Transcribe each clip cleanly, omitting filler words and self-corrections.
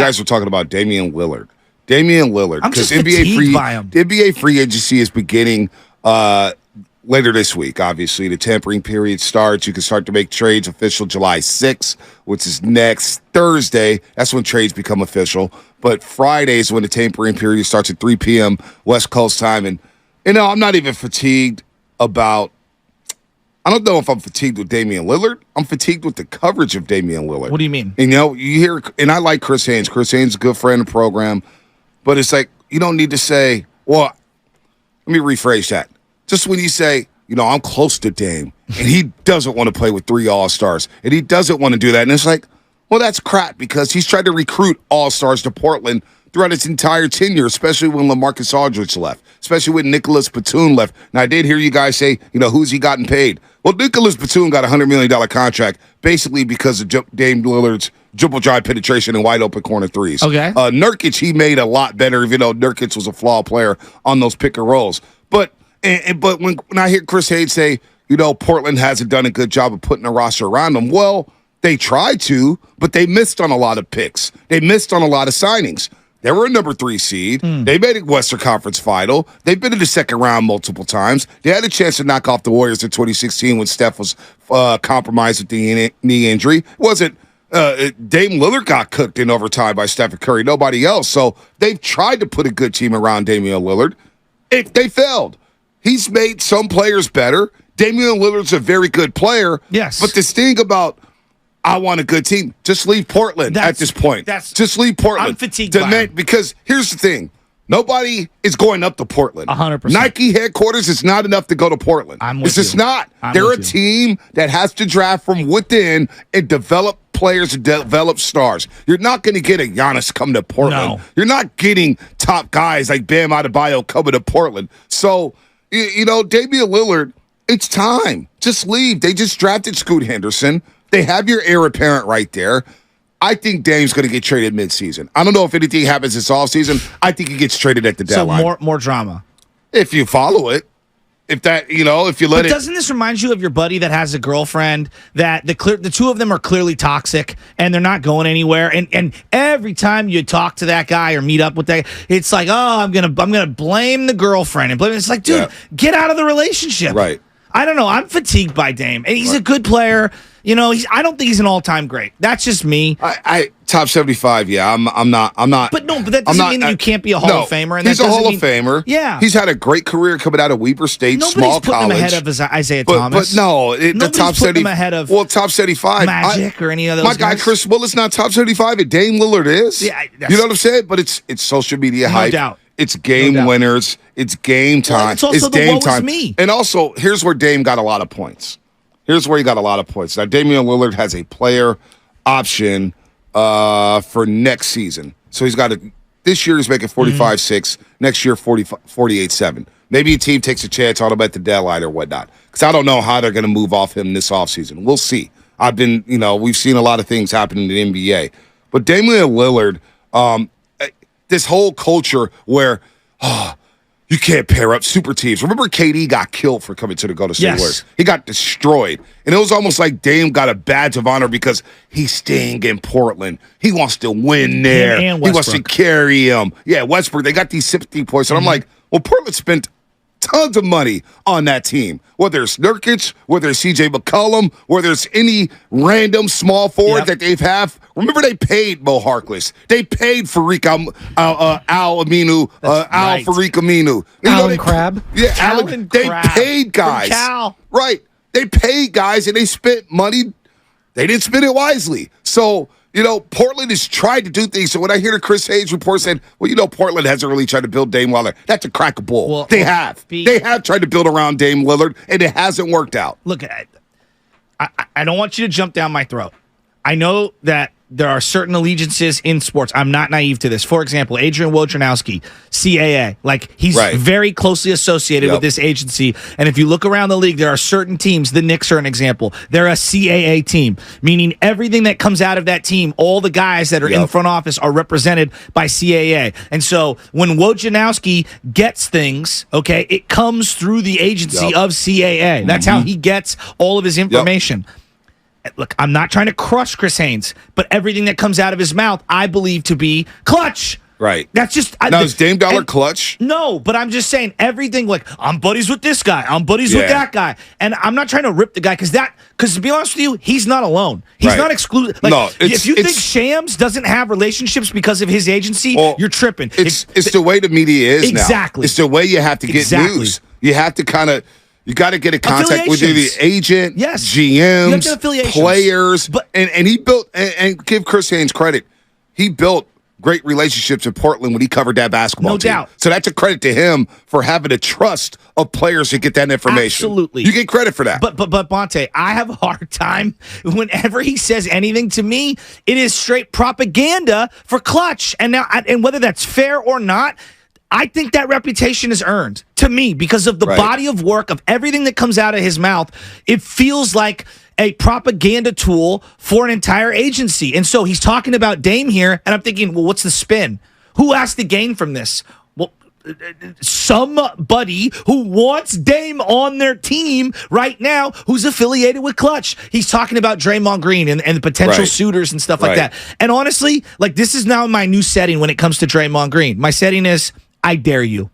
guys were talking about Damian Lillard. Damian Lillard, I'm just NBA free agency is beginning later this week. Obviously, the tampering period starts. You can start to make trades official July 6th, which is next Thursday. That's when trades become official. But Friday is when the tampering period starts at 3 p.m. West Coast time. And, I'm not even fatigued about – I don't know if I'm fatigued with Damian Lillard. I'm fatigued with the coverage of Damian Lillard. What do you mean? And, you hear – and I like Chris Haynes. Chris Haynes is a good friend of the program. But it's like you don't need to say – well, let me rephrase that. Just when you say, I'm close to Dame, and he doesn't want to play with 3 All-Stars, and he doesn't want to do that. And it's like, well, that's crap because he's tried to recruit All-Stars to Portland throughout his entire tenure, especially when LaMarcus Aldridge left, especially when Nicholas Batum left. Now, I did hear you guys say, who's he gotten paid? Well, Nicholas Batum got a $100 million contract basically because of Dame Lillard's dribble drive penetration and wide open corner threes. Okay. Nurkic, he made a lot better, even though Nurkic was a flawed player on those pick and rolls. But when I hear Chris Haynes say, Portland hasn't done a good job of putting a roster around them, well, they tried to, but they missed on a lot of picks. They missed on a lot of signings. They were a number 3 seed. They made a Western Conference final. They've been in the second round multiple times. They had a chance to knock off the Warriors in 2016 when Steph was compromised with the knee injury. It wasn't Dame Lillard got cooked in overtime by Stephen Curry, nobody else. So they've tried to put a good team around Damian Lillard. They failed. He's made some players better. Damian Lillard's a very good player. Yes. But this thing about I want a good team, just leave Portland at this point. Just leave Portland. I'm fatigued by it. Because here's the thing. Nobody is going up to Portland. 100%. Nike headquarters is not enough to go to Portland. It's just not. They're a team that has to draft from within and develop players and develop stars. You're not going to get a Giannis coming to Portland. No. You're not getting top guys like Bam Adebayo coming to Portland. So, Damian Lillard, it's time. Just leave. They just drafted Scoot Henderson. They have your heir apparent right there. I think Dame's going to get traded midseason. I don't know if anything happens this offseason. I think he gets traded at the deadline. So more drama. If you follow it. If that, if you let it. Doesn't this remind you of your buddy that has a girlfriend that the two of them are clearly toxic and they're not going anywhere? And every time you talk to that guy or meet up with that, it's like, I'm gonna blame the girlfriend and blame. It's like, dude, get out of the relationship. Right. I don't know. I'm fatigued by Dame, and he's a good player. I don't think he's an all-time great. That's just me. I top 75. Yeah, I'm not. But that doesn't mean that you can't be a Hall of Famer. And he's a Hall of Famer. Yeah, he's had a great career coming out of Weber State, small college. Nobody's putting him ahead of Isaiah Thomas. But no, the top 70. Him ahead of top 75. Magic or any of those. My guy Chris Willis not top 75. And Dame Lillard is. Yeah, you know what I'm saying? But it's social media hype. No doubt. It's game winners. It's game time. Well, it's also game time. Me. And also, here's where Dame got a lot of points. Now, Damian Lillard has a player option for next season. So he's got this year he's making 45.6. Next year, 48.7. Maybe a team takes a chance on him at the deadline or whatnot. Because I don't know how they're going to move off him this offseason. We'll see. We've seen a lot of things happen in the NBA. But Damian Lillard, this whole culture where you can't pair up super teams. Remember KD got killed for coming to the Golden State Warriors. He got destroyed. And it was almost like Dame got a badge of honor because he's staying in Portland. He wants to win there. And he wants to carry him. Yeah, Westbrook, they got these 60 points. And I'm like, well, Portland spent tons of money on that team. Whether it's Nurkic, whether it's CJ McCollum, whether it's any random small forward that they've have. Remember, they paid Mo Harkless. They paid Farik Al Aminu, Farik Aminu. Alan Crabb. Yeah, Alan. They paid guys. Cal. Right. They paid guys and they spent money. They didn't spend it wisely. So, Portland has tried to do things. So when I hear the Chris Haynes report saying, Portland hasn't really tried to build Dame Lillard, that's a crack of bull. They have. They have tried to build around Dame Lillard, and it hasn't worked out. Look, I don't want you to jump down my throat. I know that there are certain allegiances in sports. I'm not naive to this. For example, Adrian Wojnarowski, CAA. He's very closely associated with this agency. And if you look around the league, there are certain teams. The Knicks are an example. They're a CAA team, meaning everything that comes out of that team, all the guys that are in the front office are represented by CAA. And so when Wojnarowski gets things, it comes through the agency of CAA. That's how he gets all of his information. look, I'm not trying to crush Chris Haynes, but everything that comes out of his mouth, I believe to be clutch. Right. That's just now. Is Dame Dollar clutch? No, but I'm just saying everything. Like I'm buddies with this guy, I'm buddies with that guy, and I'm not trying to rip the guy because to be honest with you, he's not alone. He's not exclusive. Like, no, if you think Shams doesn't have relationships because of his agency, you're tripping. It's the way the media is now. Exactly. It's the way you have to get news. You have to kind of. You got to get in contact with the agent, GMs, players, and he built and give Chris Haynes credit. He built great relationships in Portland when he covered that basketball team. No doubt. So that's a credit to him for having the trust of players to get that information. Absolutely. You get credit for that. But Bonte, I have a hard time whenever he says anything to me, it is straight propaganda for clutch. And now, and whether that's fair or not, I think that reputation is earned to me because of the body of work of everything that comes out of his mouth. It feels like a propaganda tool for an entire agency. And so he's talking about Dame here, and I'm thinking, well, what's the spin? Who has to gain from this? Well, somebody who wants Dame on their team right now who's affiliated with Clutch. He's talking about Draymond Green and the potential suitors and stuff like that. And honestly, like this is now my new setting when it comes to Draymond Green. My setting is, I dare you.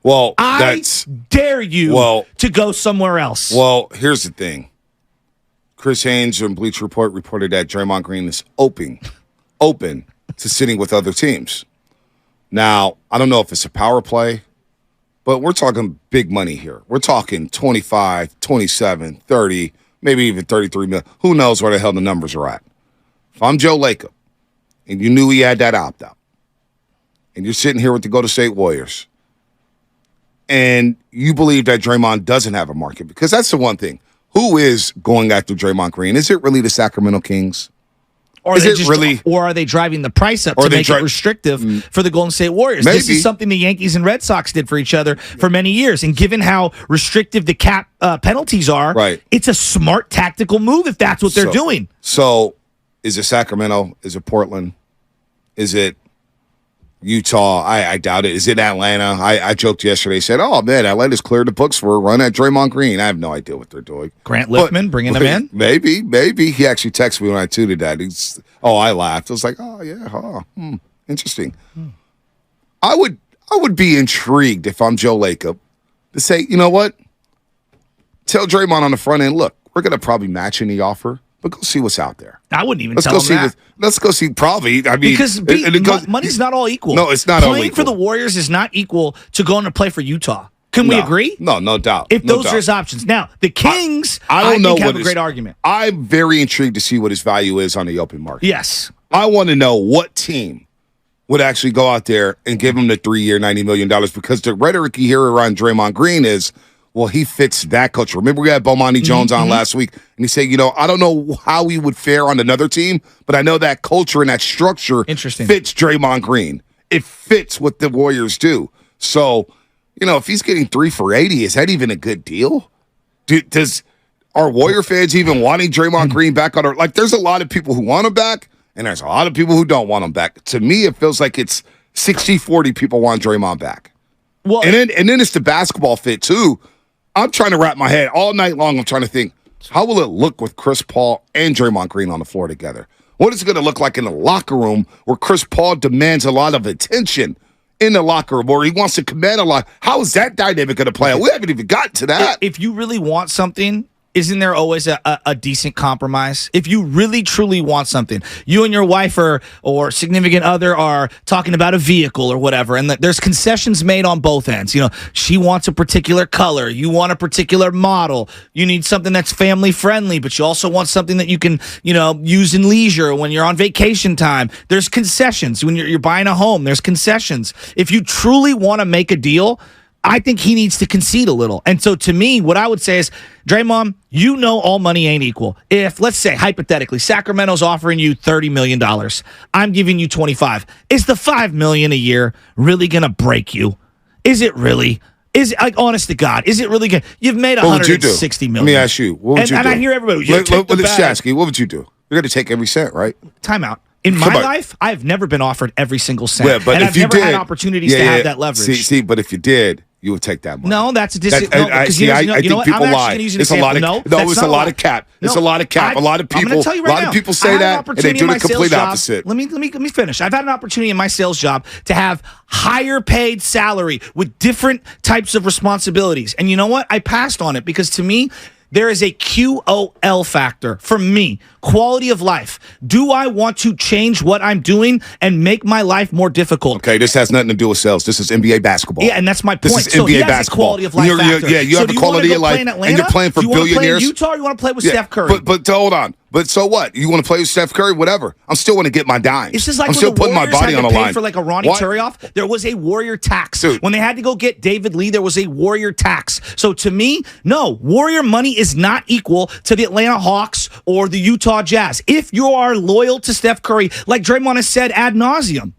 Well, I dare you to go somewhere else. Well, here's the thing. Chris Haynes from Bleacher Report reported that Draymond Green is open to sitting with other teams. Now, I don't know if it's a power play, but we're talking big money here. We're talking 25, 27, 30, maybe even 33 million. Who knows where the hell the numbers are at? If I'm Joe Lacob, and you knew he had that opt-out, and you're sitting here with the Golden State Warriors, and you believe that Draymond doesn't have a market, because that's the one thing. Who is going after Draymond Green? Is it really the Sacramento Kings? Or are they driving the price up to make it restrictive for the Golden State Warriors? Maybe. This is something the Yankees and Red Sox did for each other for many years. And given how restrictive the cap penalties are, it's a smart tactical move if that's what they're doing. So is it Sacramento? Is it Portland? Is it Utah? I doubt it. Is it Atlanta? I joked yesterday, said, oh, man, Atlanta's cleared the books for a run at Draymond Green. I have no idea what they're doing. Grant Lippman, bringing him in? Maybe. He actually texted me when I tweeted that. I laughed. I was like, oh, yeah, interesting. I would be intrigued if I'm Joe Lacob to say, you know what? Tell Draymond on the front end, look, we're going to probably match any offer, but go see what's out there. I wouldn't even tell him that. Let's go see probably. I mean, because money's not all equal. No, it's not all equal. Playing for the Warriors is not equal to going to play for Utah. Can we agree? No doubt. If those are his options. Now, the Kings, I think have a great argument. I'm very intrigued to see what his value is on the open market. Yes. I want to know what team would actually go out there and give him the 3-year, $90 million, because the rhetoric you hear around Draymond Green is, well, he fits that culture. Remember we had Bomani Jones on last week, and he said, I don't know how he would fare on another team, but I know that culture and that structure fits Draymond Green. It fits what the Warriors do. So, if he's getting 3 for $80, is that even a good deal? Are Warrior fans even wanting Draymond Green back on? There's a lot of people who want him back, and there's a lot of people who don't want him back. To me, it feels like it's 60-40 people want Draymond back. Well, and then it's the basketball fit, too. I'm trying to wrap my head all night long. I'm trying to think, how will it look with Chris Paul and Draymond Green on the floor together? What is it going to look like in the locker room where Chris Paul demands a lot of attention in the locker room, or he wants to command a lot? How is that dynamic going to play out? We haven't even gotten to that. If you really want something, isn't there always a decent compromise? If you really, truly want something, you and your wife or significant other are talking about a vehicle or whatever, and there's concessions made on both ends. She wants a particular color. You want a particular model. You need something that's family friendly, but you also want something that you can, use in leisure when you're on vacation time. There's concessions. When you're buying a home, there's concessions. If you truly want to make a deal, I think he needs to concede a little. And so to me, what I would say is, Draymond, all money ain't equal. If, let's say, hypothetically, Sacramento's offering you $30 million, I'm giving you $25. Is the $5 million a year really going to break you? Is it really? Is it, honest to God, is it really good? You've made $160 million. Let me ask you, what would you do? And I hear everybody, let's ask you, what would you do? You're going to take every cent, right? Time out. In my life, I've never been offered every single cent. Yeah, but and if I've you never did, had opportunities to have that leverage. See, but if you did, You would take that money. No, that's a I think people lie. It's a lot of it's a lot of cap. It's a lot of cap. A lot of people. A lot of people say that, and they do the complete opposite. Let me finish. I've had an opportunity in my sales job to have higher paid salary with different types of responsibilities, and you know what? I passed on it because to me, there is a QOL factor for me, quality of life. Do I want to change what I'm doing and make my life more difficult? Okay, this has nothing to do with sales. This is NBA basketball. Yeah, and that's my point. This is NBA basketball. Quality of life factor. Yeah, you have a quality of life, and you're playing for billionaires. Do you want to play in Utah or you want to play with Steph Curry? But hold on. But so what? You want to play with Steph Curry? Whatever. I'm still going to get my dimes. It's just like I'm still putting my body on the line. For like a Ronnie Turioff, there was a Warrior tax. Dude. When they had to go get David Lee, there was a Warrior tax. So to me, no, Warrior money is not equal to the Atlanta Hawks or the Utah Jazz. If you are loyal to Steph Curry, like Draymond has said ad nauseum.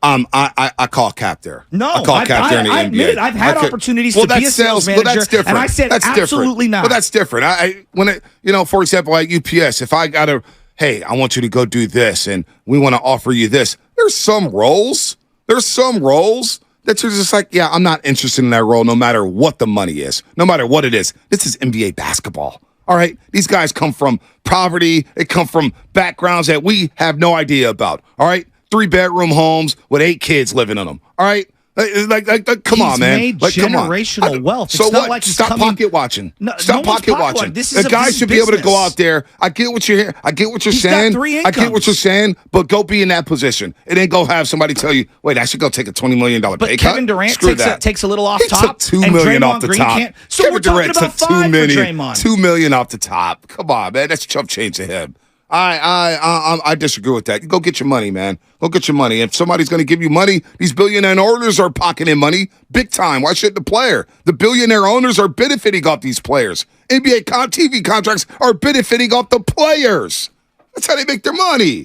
I call cap there. No, I call cap there in the NBA. I admit it. I've had opportunities to be a sales manager, that's different. And I said that's absolutely different. not. Well, that's different. For example, at UPS, if I got to, hey, I want you to go do this, and we want to offer you this. There's some roles that you're just like, yeah, I'm not interested in that role, no matter what the money is, no matter what it is. This is NBA basketball. All right, these guys come from poverty. They come from backgrounds that we have no idea about. All right. 3-bedroom homes with 8 kids living in them. All right? Come on, man. He's made generational wealth. So what? Like stop pocket watching. No, stop pocket watching. The guy should be able to go out there. I get what you're here. I get what you're saying. I get what you're saying, but go be in that position. And then go have somebody tell you, wait, I should go take a $20 million pay cut. But Kevin Durant takes a little off Took top. $2 million off the top. So Kevin Durant took $2 million. $2 $2 million off the top. Come on, man. That's chump change to him. I disagree with that. Go get your money, man. Go get your money. If somebody's going to give you money, these billionaire owners are pocketing money big time. Why shouldn't the player? The billionaire owners are benefiting off these players. NBA TV contracts are benefiting off the players. That's how they make their money.